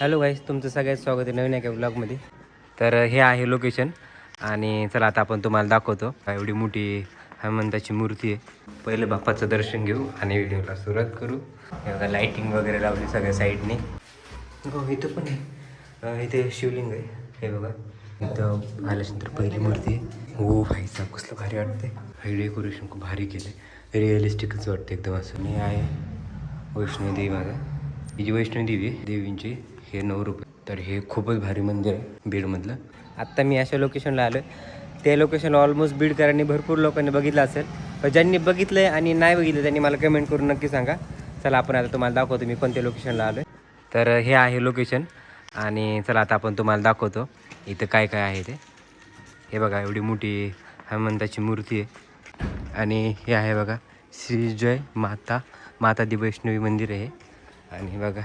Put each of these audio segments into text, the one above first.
Hello गाईस, तुमचं सगळ्यात स्वागत आहे नवीन एका ब्लॉगमध्ये. तर हे आहे लोकेशन आणि चला आता आपण तुम्हाला दाखवतो. एवढी मोठी हनुमंताची मूर्ती आहे. पहिले बाप्पाचं दर्शन घेऊ आणि व्हिडिओला सुरुवात करू. हे बघा लाईटिंग वगैरे लावली सगळ्या साईडने. हो इथं पण आहे, इथे शिवलिंग आहे. हे बघा इथं आल्यानंतर पहिली मूर्ती आहे. हो भाईचा कसलं भारी वाटते. हे डेकोरेशन खूप भारी केलं, रिअलिस्टिकच वाटतं एकदम असं. आणि आहे वैष्णोदेवी माझा, ही जी वैष्णोदेवी आहे देवींची, हे 9 रुपये. तर हे खूपच भारी मंदिर आहे बीडमधलं. आत्ता मी अशा लोकेशनला आलो. ते लोकेशन ऑलमोस्ट बीडकरांनी भरपूर लोकांनी बघितलं असेल. पण ज्यांनी बघितलं आहे आणि नाही बघितलं त्यांनी मला कमेंट करून नक्की सांगा. चला आपण आता तुम्हाला दाखवतो मी कोणत्या लोकेशनला आलो आहे. तर हे आहे लोकेशन आणि चला आता आपण तुम्हाला दाखवतो इथं काय काय आहे ते. हे बघा एवढी मोठी हनुमंताची मूर्ती आहे आणि हे आहे बघा श्री जय माता दी वैष्णवी मंदिर आहे. आणि बघा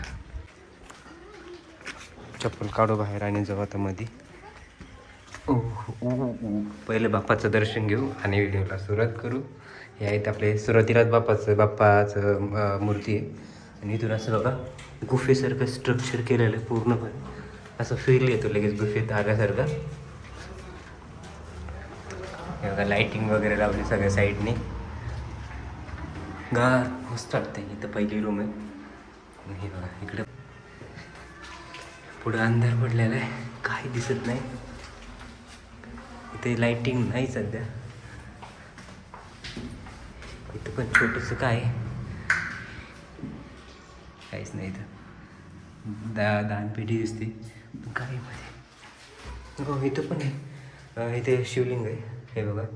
चप्पल काढू बाहेर आणि जाऊ आता मध्ये. पहिले बाप्पाचं दर्शन घेऊ आणि व्हिडिओला सुरुवात करू. हे आहेत आपले सुरुवातीलाच बाप्पाचं मूर्ती आहे. आणि इथून असं बघा गुफेसारखं स्ट्रक्चर केलेलं आहे पूर्णपणे. असं फील येतो लगेच गुफेत आल्यासारखं. हे बघा लाईटिंग वगैरे लावली सगळ्या साईडने. गार मस्त वाटतं. इथं पहिली रूम आहे. हे बघा इकडं पुढं अंधार पडलेला आहे, काही दिसत नाही. इथे लाईटिंग नाही सध्या. इथं पण छोटंसं काय काहीच नाही. इथं दानपेटी दिसते पण काय मध्ये. हो इथं पण आहे, इथे शिवलिंग आहे. हे बघा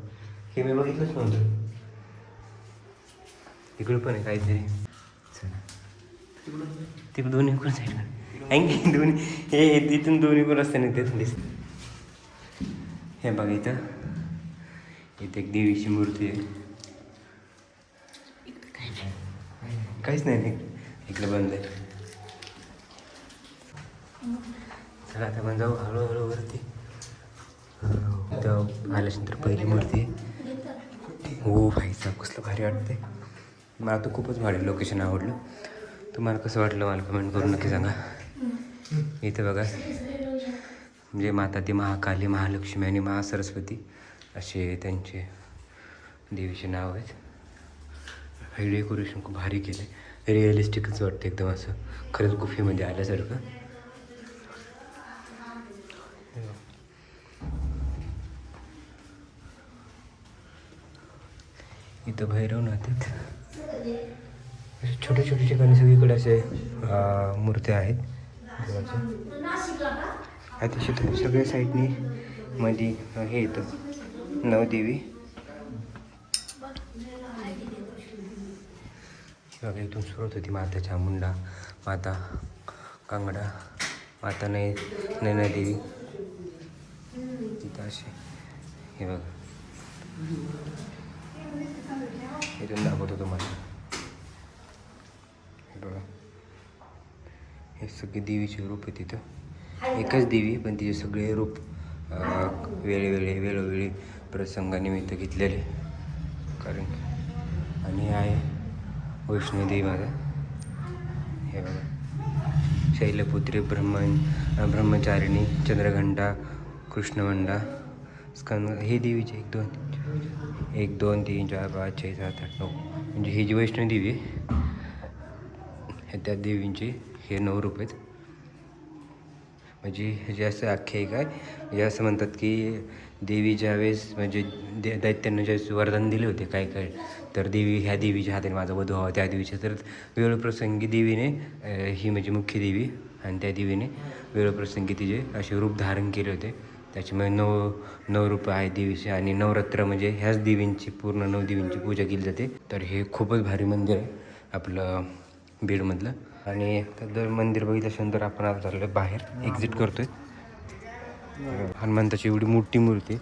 हे मी बघितलंच नव्हतं. इकडं पण आहे काहीतरी. ते दोन्ही कोण साईड ऐंगी दोन्ही हे तिथून दोन्ही कोण असते ना तिथून दिसत. हे बघा इथं एक देवीची मूर्ती आहे. काहीच नाही इकडे बंद आहे. चला आता आपण जाऊ हळूहळू वरती. इथं आल्यानंतर पहिली मूर्ती आहे. हो भाईचा कसलं भारी वाटते. मला तर खूपच भारी लोकेशन आवडलं. तुम्हाला कसं वाटलं मला कमेंट करून नक्की सांगा. इथं बघा म्हणजे माता ती महाकाली, महालक्ष्मी आणि महासरस्वती असे त्यांचे देवीचे नाव आहेत. हे डेकोरेशन खूप भारी केलं आहे, रिअलिस्टिकच वाटतं एकदम असं खरंच गुफेमध्ये आल्यासारखं. इथं भैरवनाथ आहेत. छोटे छोटे ठिकाणी सगळीकडे असे मूर्त्या आहेत. अतिशय सगळ्या साईडनी मध्ये हे येतं नवदेवी. बघा इथून सुरुवात होती माता चामुंडा, माता कांगडा, माता नैनादेवी. इथं असे हे बघा इथून दाखवतो तुम्हाला. हे बघा हे सगळे देवीचे रूप आहे. तिथं एकच देवी पण तिचे सगळे रूप वेळोवेळी प्रसंगानिमित्त घेतलेले. कारण आणि आहे वैष्णोदेवी माझा. हे बघा शैलपुत्री ब्रह्मचारिणी, चंद्रघंटा, कृष्णवंडा, स्कंद. हे देवीचे 1 2 3 4 5 6 7 8 9 म्हणजे ही जी वैष्णोदेवी आहे त्या देवींचे हे 9 रूप आहेत. म्हणजे हे असं आख्यायिका आहे. म्हणजे असं म्हणतात की देवी ज्यावेळेस म्हणजे दैत्यांना ज्यावेळेस वरदान दिले होते काय तर देवी ह्या देवीच्या हाताने माझा वधू व्हावा त्या देवीच्या. तर वेळप्रसंगी देवीने ही म्हणजे मुख्य देवी आणि त्या देवीने वेळप्रसंगी तिचे असे रूप धारण केले होते. त्याच्यामुळे 9 रूप आहे देवीचे. आणि नवरात्र म्हणजे ह्याच देवींची पूर्ण 9 देवींची पूजा केली जाते. तर हे खूपच भारी मंदिर आहे आपलं बीडमधलं. आणि जर मंदिर बघितल्यानंतर आपण आता चाललो बाहेर एक्झिट करतोय. हनुमंताची एवढी मोठी मूर्ती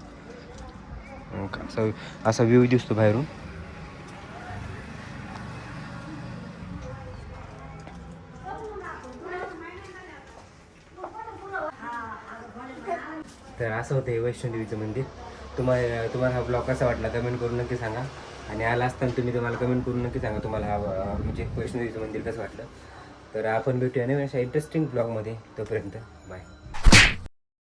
असा व्ह्यू दिसतो बाहेरून. तर असं होतं हे वैष्णोदेवीचं मंदिर. तुम्हाला हा ब्लॉग कसा वाटला कमेंट करून नक्की सांगा. आणि आला असताना तुम्हाला कमेंट करून नक्की सांगा तुम्हाला हा म्हणजे वैष्णोदेवीचं मंदिर कसं वाटलं. तर आपण भेटूया नवीन अशा इंटरेस्टिंग ब्लॉगमध्ये. तोपर्यंत बाय.